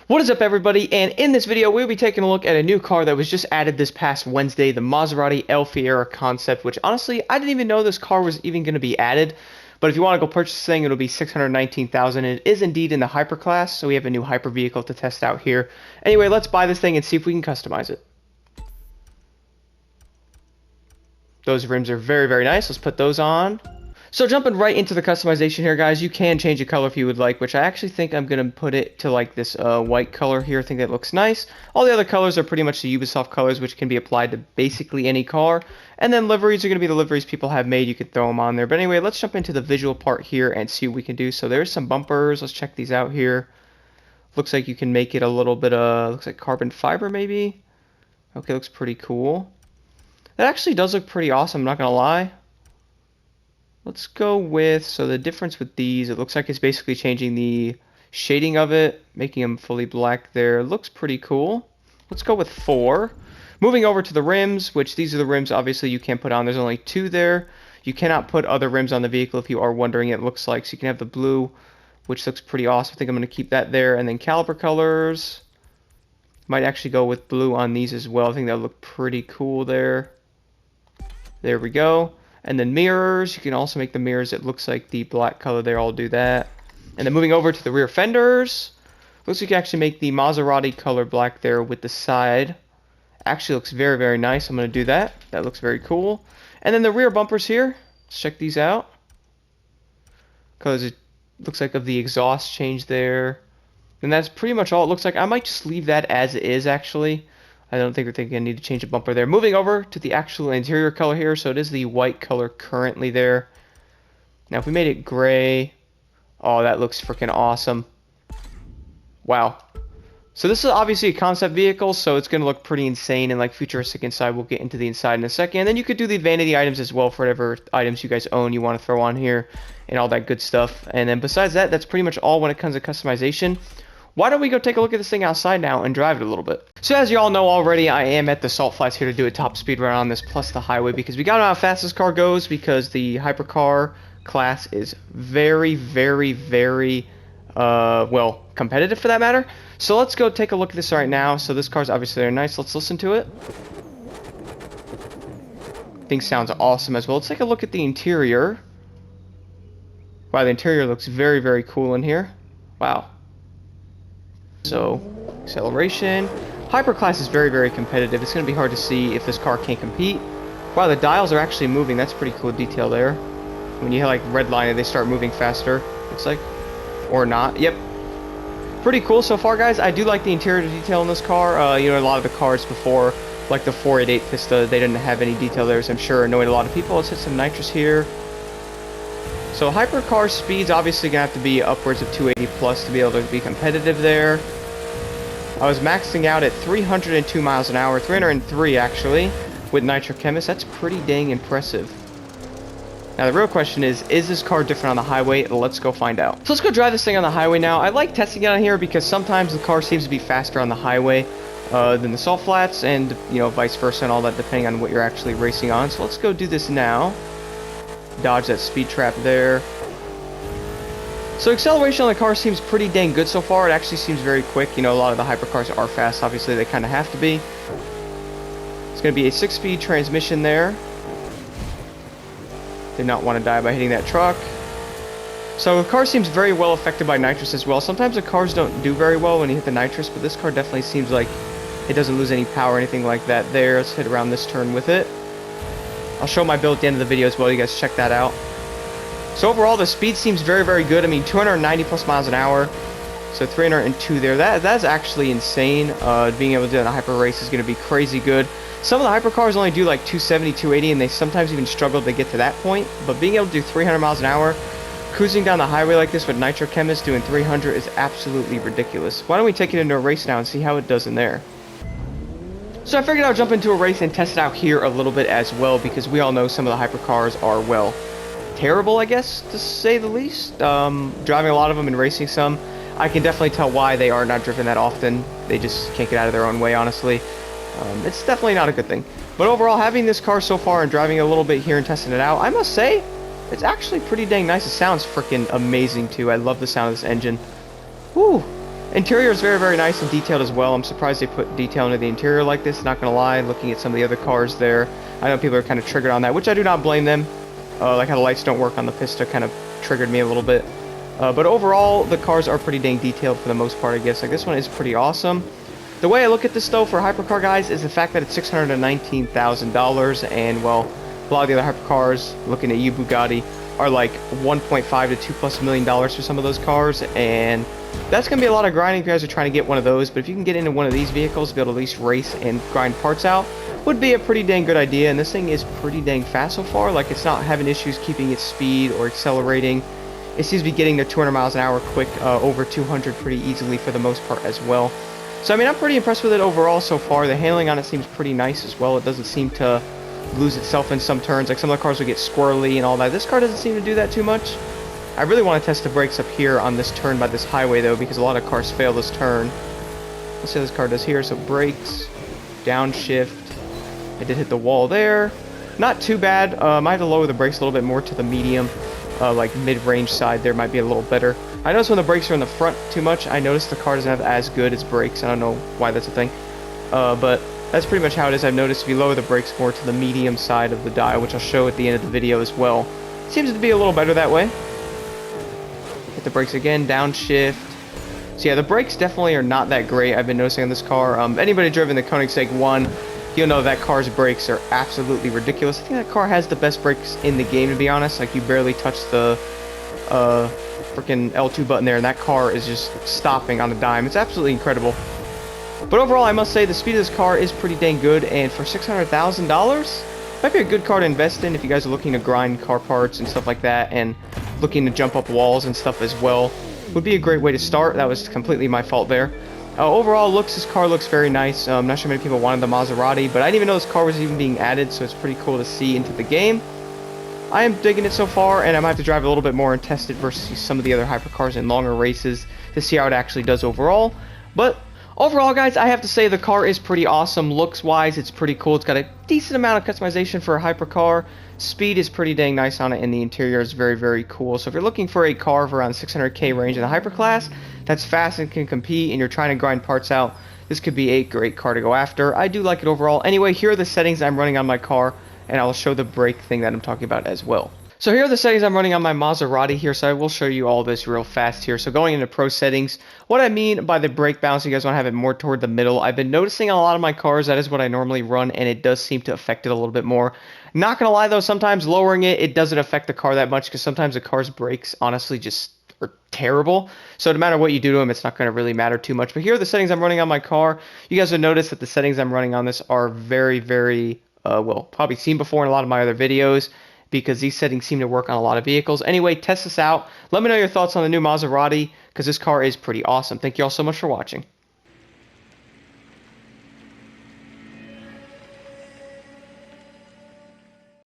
What is up, everybody? And in this video we'll be taking a look at a new car that was just added this past Wednesday, the Maserati Alfieri Concept, which honestly I didn't even know this car was even going to be added. But if you want to go purchase this thing, it'll be $619,000. It is indeed in the hyper class, so we have a new hyper vehicle to test out here. Anyway, let's buy this thing and see if we can customize it. Those rims are very, very nice. Let's put those on. So jumping right into the customization here, guys, you can change the color if you would like, which I actually think I'm going to put it to like this white color here. I think that looks nice. All the other colors are pretty much the Ubisoft colors, which can be applied to basically any car. And then liveries are going to be the liveries people have made. You could throw them on there. But anyway, let's jump into the visual part here and see what we can do. So there's some bumpers. Let's check these out here. Looks like you can make it a little bit looks like carbon fiber maybe. Okay, looks pretty cool. That actually does look pretty awesome, I'm not going to lie. Let's go with, so the difference with these, it looks like it's basically changing the shading of it, making them fully black there. It looks pretty cool. Let's go with 4. Moving over to the rims, which these are the rims obviously you can't put on. There's only 2 there. You cannot put other rims on the vehicle if you are wondering, it looks like. So you can have the blue, which looks pretty awesome. I think I'm going to keep that there. And then caliper colors. Might actually go with blue on these as well. I think that would look pretty cool there. There we go. And then mirrors, you can also make the mirrors, it looks like the black color there, I'll do that. And then moving over to the rear fenders, looks like you can actually make the Maserati color black there with the side. Actually looks very, very nice, I'm going to do that. That looks very cool. And then the rear bumpers here, let's check these out. Because it looks like of the exhaust change there. And that's pretty much all it looks like. I might just leave that as it is actually. I don't think we're thinking I need to change a bumper there. Moving over to the actual interior color here. So it is the white color currently there. Now if we made it gray. Oh, that looks freaking awesome. Wow. So this is obviously a concept vehicle, so it's going to look pretty insane and like futuristic inside. We'll get into the inside in a second. And then you could do the vanity items as well for whatever items you guys own you want to throw on here. And all that good stuff. And then besides that, that's pretty much all when it comes to customization. Why don't we go take a look at this thing outside now and drive it a little bit. So as you all know already, I am at the Salt Flats here to do a top speed run on this plus the highway because we got to know how fast this car goes because the hypercar class is very, very, very, well, competitive for that matter. So let's go take a look at this right now. So this car's obviously very nice. Let's listen to it. Thing sounds awesome as well. Let's take a look at the interior. Wow, the interior looks very, very cool in here. Wow. So, acceleration. Hyperclass is very, very competitive. It's going to be hard to see if this car can't compete. Wow, the dials are actually moving. That's pretty cool detail there. When you hit like red line, they start moving faster. Looks like. Or not. Yep. Pretty cool so far, guys. I do like the interior detail in this car. You know, a lot of the cars before, like the 488 Pista, they didn't have any detail there, so I'm sure annoyed a lot of people. Let's hit some nitrous here. So hypercar speed's obviously going to have to be upwards of 280 plus to be able to be competitive there. I was maxing out at 302 miles an hour, 303 actually, with Nitro Chemist. That's pretty dang impressive. Now the real question is this car different on the highway? Let's go find out. So let's go drive this thing on the highway now. I like testing it on here because sometimes the car seems to be faster on the highway than the Salt Flats, and you know, vice versa and all that depending on what you're actually racing on. So let's go do this now. Dodge that speed trap there. So acceleration on the car seems pretty dang good so far. It actually seems very quick. You know, a lot of the hypercars are fast. Obviously, they kind of have to be. It's going to be a 6-speed transmission there. Did not want to die by hitting that truck. So the car seems very well affected by nitrous as well. Sometimes the cars don't do very well when you hit the nitrous, but this car definitely seems like it doesn't lose any power or anything like that there. Let's hit around this turn with it. I'll show my build at the end of the video as well. You guys check that out. So overall, the speed seems very, very good. I mean, 290 plus miles an hour. So 302 there. That's actually insane. Being able to do it in a hyper race is going to be crazy good. Some of the hypercars only do like 270, 280, and they sometimes even struggle to get to that point. But being able to do 300 miles an hour, cruising down the highway like this with Nitro Chemist doing 300 is absolutely ridiculous. Why don't we take it into a race now and see how it does in there? So I figured I'll jump into a race and test it out here a little bit as well, because we all know some of the hypercars are, well, terrible, I guess, to say the least. Driving a lot of them and racing some, I can definitely tell why they are not driven that often. They just can't get out of their own way, honestly. It's definitely not a good thing. But overall, having this car so far and driving it a little bit here and testing it out, I must say, it's actually pretty dang nice. It sounds freaking amazing, too. I love the sound of this engine. Whew. Interior is very, very nice and detailed as well. I'm surprised they put detail into the interior like this, not gonna lie. Looking at some of the other cars there, I know people are kind of triggered on that, which I do not blame them. Like how the lights don't work on the Pista kind of triggered me a little bit. But overall, the cars are pretty dang detailed for the most part, I guess. Like, this one is pretty awesome. The way I look at this, though, for a hypercar, guys, is the fact that it's $619,000, and, well, a lot of the other hypercars, looking at you, Bugatti, are like 1.5 to 2+ million dollars for some of those cars, and that's going to be a lot of grinding if you guys are trying to get one of those. But if you can get into one of these vehicles, be able to at least race and grind parts out, would be a pretty dang good idea. And this thing is pretty dang fast so far. Like, it's not having issues keeping its speed or accelerating. It seems to be getting to 200 miles an hour quick, over 200 pretty easily for the most part as well. So I mean, I'm pretty impressed with it overall so far. The handling on it seems pretty nice as well. It doesn't seem to lose itself in some turns. Like, some of the cars will get squirrely and all that. This car doesn't seem to do that too much. I really want to test the brakes up here on this turn by this highway, though, because a lot of cars fail this turn. Let's see how this car does here. So brakes, downshift. I did hit the wall there. Not too bad. I have to lower the brakes a little bit more to the medium, like mid-range side there might be a little better. I notice when the brakes are in the front too much, I notice the car doesn't have as good as brakes. I don't know why that's a thing. But that's pretty much how it is. I've noticed if you lower the brakes more to the medium side of the dial, which I'll show at the end of the video as well, seems to be a little better that way. Hit the brakes again, downshift. So yeah, the brakes definitely are not that great, I've been noticing on this car. Anybody driven the Koenigsegg 1, you'll know that car's brakes are absolutely ridiculous. I think that car has the best brakes in the game, to be honest. Like, you barely touch the freaking L2 button there, and that car is just stopping on a dime. It's absolutely incredible. But overall, I must say the speed of this car is pretty dang good, and for $600,000, might be a good car to invest in if you guys are looking to grind car parts and stuff like that, and looking to jump up walls and stuff as well. Would be a great way to start. That was completely my fault there. Overall, this car looks very nice. I'm not sure many people wanted the Maserati, but I didn't even know this car was even being added, so it's pretty cool to see into the game. I am digging it so far, and I might have to drive a little bit more and test it versus some of the other hypercars in longer races to see how it actually does overall. But overall, guys, I have to say the car is pretty awesome. Looks-wise, it's pretty cool. It's got a decent amount of customization for a hypercar. Speed is pretty dang nice on it, and the interior is very, very cool. So if you're looking for a car of around 600K range in the hyperclass that's fast and can compete, and you're trying to grind parts out, this could be a great car to go after. I do like it overall. Anyway, here are the settings I'm running on my car, and I'll show the brake thing that I'm talking about as well. So here are the settings I'm running on my Maserati here, so I will show you all this real fast here. So going into pro settings, what I mean by the brake balance, you guys want to have it more toward the middle. I've been noticing on a lot of my cars, that is what I normally run, and it does seem to affect it a little bit more. Not gonna lie though, sometimes lowering it doesn't affect the car that much, because sometimes the car's brakes honestly just are terrible. So no matter what you do to them, it's not gonna really matter too much. But here are the settings I'm running on my car. You guys will notice that the settings I'm running on this are very, very, well, probably seen before in a lot of my other videos, because these settings seem to work on a lot of vehicles. Anyway, test this out. Let me know your thoughts on the new Maserati, because this car is pretty awesome. Thank you all so much for watching.